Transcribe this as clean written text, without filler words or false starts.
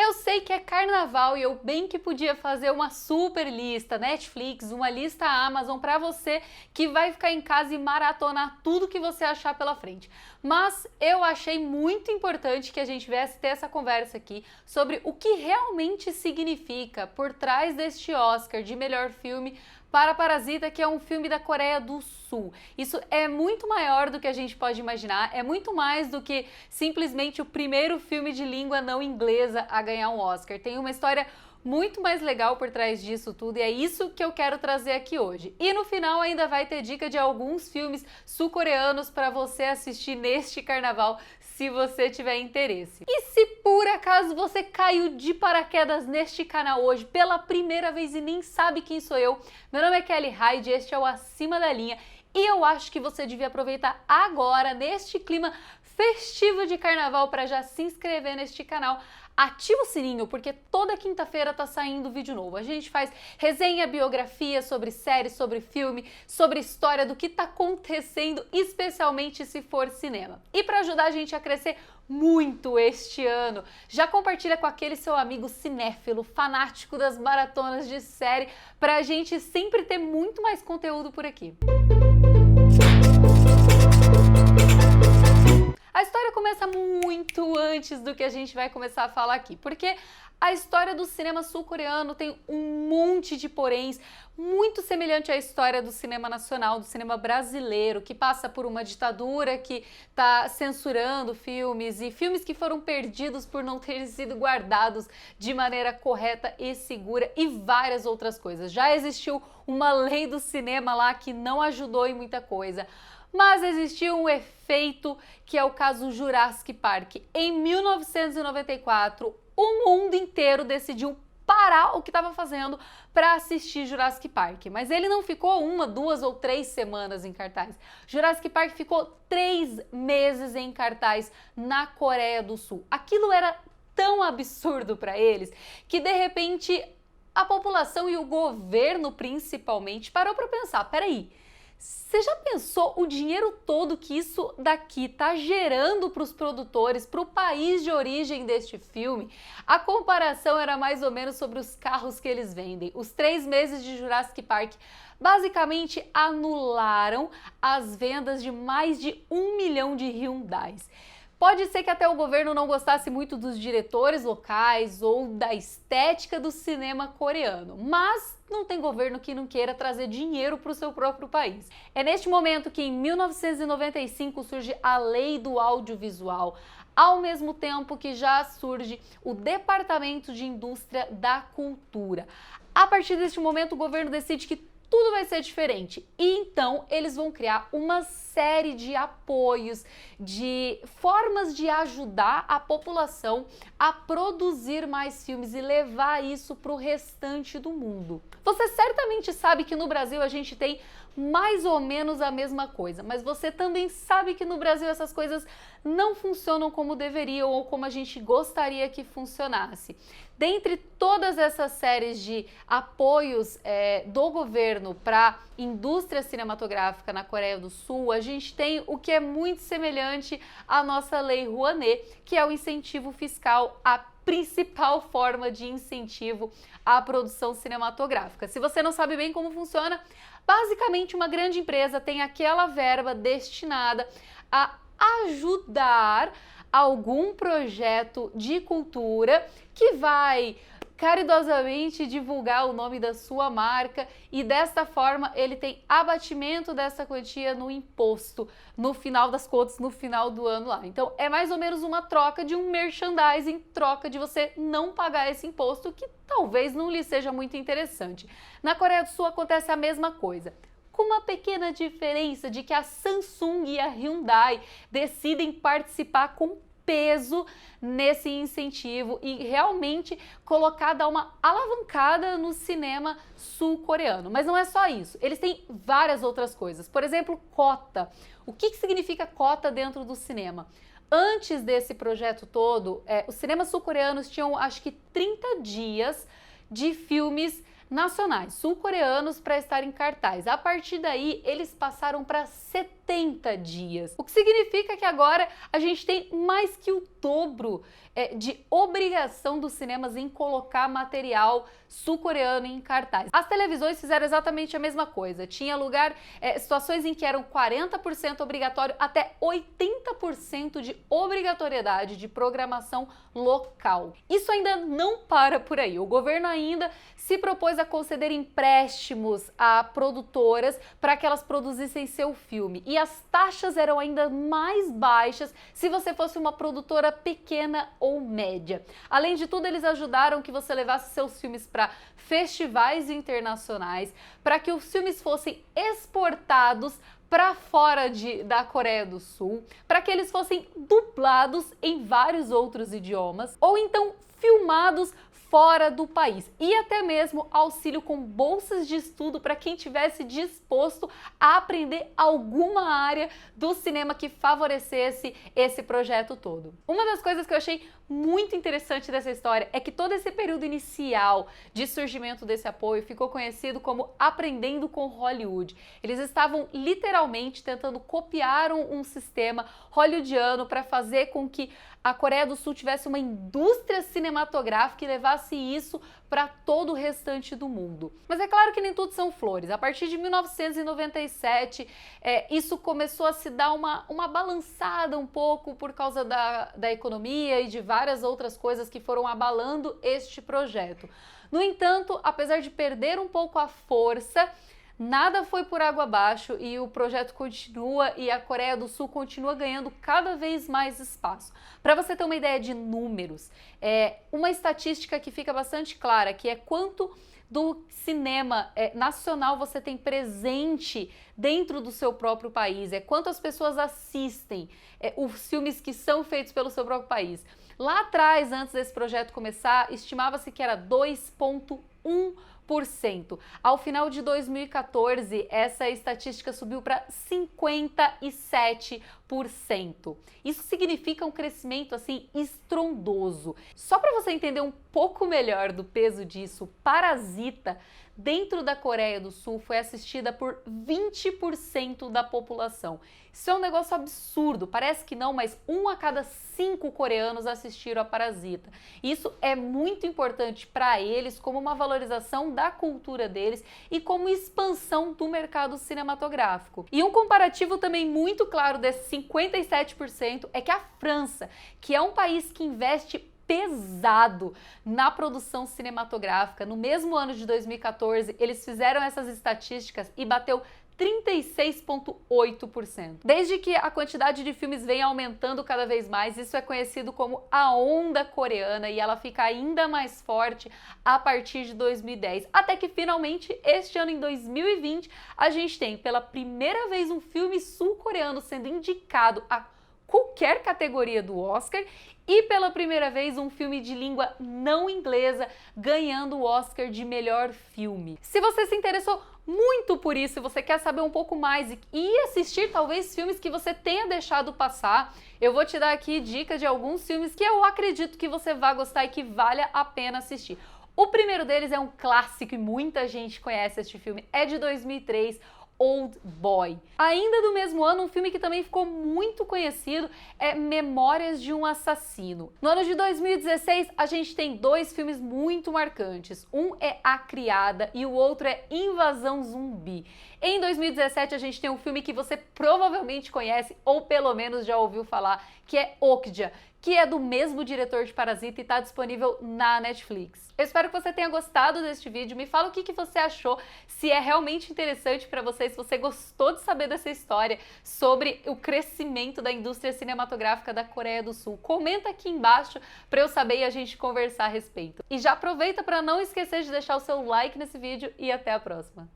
Eu sei que é carnaval e eu bem que podia fazer uma super lista Netflix, uma lista Amazon para você que vai ficar em casa e maratonar tudo que você achar pela frente. Mas eu achei muito importante que a gente viesse ter essa conversa aqui sobre o que realmente significa por trás deste Oscar de melhor filme para Parasita, que é um filme da Coreia do Sul. Isso é muito maior do que a gente pode imaginar, é muito mais do que simplesmente o primeiro filme de língua não inglesa a ganhar um Oscar. Tem uma história muito mais legal por trás disso tudo e é isso que eu quero trazer aqui hoje. E no final ainda vai ter dica de alguns filmes sul-coreanos para você assistir neste carnaval, se você tiver interesse. E se por acaso você caiu de paraquedas neste canal hoje pela primeira vez e nem sabe quem sou eu, meu nome é Kelly Hyde, este é o Acima da Linha e eu acho que você devia aproveitar agora, neste clima festivo de carnaval, para já se inscrever neste canal. Ativa o sininho, porque toda quinta-feira tá saindo vídeo novo. A gente faz resenha, biografia sobre série, sobre filme, sobre história do que tá acontecendo, especialmente se for cinema. E para ajudar a gente a crescer muito este ano, já compartilha com aquele seu amigo cinéfilo, fanático das maratonas de série, pra gente sempre ter muito mais conteúdo por aqui. A história começa muito antes do que a gente vai começar a falar aqui, porque a história do cinema sul-coreano tem um monte de poréns, muito semelhante à história do cinema nacional, do cinema brasileiro, que passa por uma ditadura que está censurando filmes e filmes que foram perdidos por não terem sido guardados de maneira correta e segura e várias outras coisas. Já existiu uma lei do cinema lá que não ajudou em muita coisa. Mas existiu um efeito que é o caso Jurassic Park. Em 1994, o mundo inteiro decidiu parar o que estava fazendo para assistir Jurassic Park. Mas ele não ficou 1, 2 ou 3 semanas em cartaz. Jurassic Park ficou 3 meses em cartaz na Coreia do Sul. Aquilo era tão absurdo para eles que, de repente, a população e o governo, principalmente, parou para pensar, peraí, você já pensou o dinheiro todo que isso daqui tá gerando para os produtores, para o país de origem deste filme? A comparação era mais ou menos sobre os carros que eles vendem. Os 3 meses de Jurassic Park basicamente anularam as vendas de mais de 1 milhão de Hyundais. Pode ser que até o governo não gostasse muito dos diretores locais ou da estética do cinema coreano, mas não tem governo que não queira trazer dinheiro para o seu próprio país. É neste momento que, em 1995, surge a Lei do Audiovisual, ao mesmo tempo que já surge o Departamento de Indústria da Cultura. A partir deste momento, o governo decide que tudo vai ser diferente. E então eles vão criar uma série de apoios, de formas de ajudar a população a produzir mais filmes e levar isso para o restante do mundo. Você certamente sabe que no Brasil a gente tem mais ou menos a mesma coisa, mas você também sabe que no Brasil essas coisas não funcionam como deveriam ou como a gente gostaria que funcionasse. Dentre todas essas séries de apoios do governo para a indústria cinematográfica na Coreia do Sul, a gente tem o que é muito semelhante à nossa Lei Rouanet, que é o incentivo fiscal, a principal forma de incentivo à produção cinematográfica. Se você não sabe bem como funciona, basicamente uma grande empresa tem aquela verba destinada a ajudar algum projeto de cultura que vai caridosamente divulgar o nome da sua marca e desta forma ele tem abatimento dessa quantia no imposto no final das contas, no final do ano lá. Então é mais ou menos uma troca de um merchandising, troca de você não pagar esse imposto que talvez não lhe seja muito interessante. Na Coreia do Sul acontece a mesma coisa, com uma pequena diferença de que a Samsung e a Hyundai decidem participar com peso nesse incentivo e realmente dar uma alavancada no cinema sul-coreano. Mas não é só isso, eles têm várias outras coisas. Por exemplo, cota. O que significa cota dentro do cinema? Antes desse projeto todo, os cinemas sul-coreanos tinham acho que 30 dias de filmes nacionais sul-coreanos para estar em cartaz. A partir daí, eles passaram para 70 80 dias, o que significa que agora a gente tem mais que o dobro de obrigação dos cinemas em colocar material sul-coreano em cartaz. As televisões fizeram exatamente a mesma coisa. Tinha lugar, situações em que eram 40% obrigatório até 80% de obrigatoriedade de programação local. Isso ainda não para por aí. O governo ainda se propôs a conceder empréstimos a produtoras para que elas produzissem seu filme. E as taxas eram ainda mais baixas se você fosse uma produtora pequena ou média. Além de tudo, eles ajudaram que você levasse seus filmes para festivais internacionais, para que os filmes fossem exportados para fora da Coreia do Sul, para que eles fossem dublados em vários outros idiomas, ou então filmados fora do país, e até mesmo auxílio com bolsas de estudo para quem tivesse disposto a aprender alguma área do cinema que favorecesse esse projeto todo. Uma das coisas que eu achei muito interessante dessa história é que todo esse período inicial de surgimento desse apoio ficou conhecido como Aprendendo com Hollywood. Eles estavam literalmente tentando copiar um sistema hollywoodiano para fazer com que a Coreia do Sul tivesse uma indústria cinematográfica e levasse isso para todo o restante do mundo. Mas é claro que nem tudo são flores. A partir de 1997, isso começou a se dar uma balançada um pouco por causa da economia e de várias outras coisas que foram abalando este projeto. No entanto, apesar de perder um pouco a força, nada foi por água abaixo e o projeto continua e a Coreia do Sul continua ganhando cada vez mais espaço. Para você ter uma ideia de números, uma estatística que fica bastante clara, que é quanto do cinema nacional você tem presente dentro do seu próprio país, quantas pessoas assistem os filmes que são feitos pelo seu próprio país. Lá atrás, antes desse projeto começar, estimava-se que era 2,1%. Ao final de 2014, essa estatística subiu para 57%. Isso significa um crescimento assim estrondoso. Só para você entender um pouco melhor do peso disso, Parasita, dentro da Coreia do Sul, foi assistida por 20% da população. Isso é um negócio absurdo, parece que não, mas 1 a cada 5 coreanos assistiram a Parasita. Isso é muito importante para eles como uma valorização da cultura deles e como expansão do mercado cinematográfico. E um comparativo também muito claro desses 57% é que a França, que é um país que investe pesado na produção cinematográfica, no mesmo ano de 2014, eles fizeram essas estatísticas e bateu 36,8%. Desde que a quantidade de filmes vem aumentando cada vez mais, isso é conhecido como a onda coreana e ela fica ainda mais forte a partir de 2010. Até que finalmente, este ano em 2020, a gente tem pela primeira vez um filme sul-coreano sendo indicado a qualquer categoria do Oscar e pela primeira vez um filme de língua não inglesa ganhando o Oscar de melhor filme. Se você se interessou muito por isso e você quer saber um pouco mais e assistir talvez filmes que você tenha deixado passar, eu vou te dar aqui dicas de alguns filmes que eu acredito que você vai gostar e que vale a pena assistir. O primeiro deles é um clássico e muita gente conhece este filme, é de 2003, Old Boy. Ainda do mesmo ano, um filme que também ficou muito conhecido é Memórias de um Assassino. No ano de 2016, a gente tem dois filmes muito marcantes. Um é A Criada e o outro é Invasão Zumbi. Em 2017, a gente tem um filme que você provavelmente conhece ou pelo menos já ouviu falar, que é Okja, que é do mesmo diretor de Parasita e está disponível na Netflix. Eu espero que você tenha gostado deste vídeo. Me fala o que você achou, se é realmente interessante para você, se você gostou de saber dessa história sobre o crescimento da indústria cinematográfica da Coreia do Sul. Comenta aqui embaixo para eu saber e a gente conversar a respeito. E já aproveita para não esquecer de deixar o seu like nesse vídeo e até a próxima.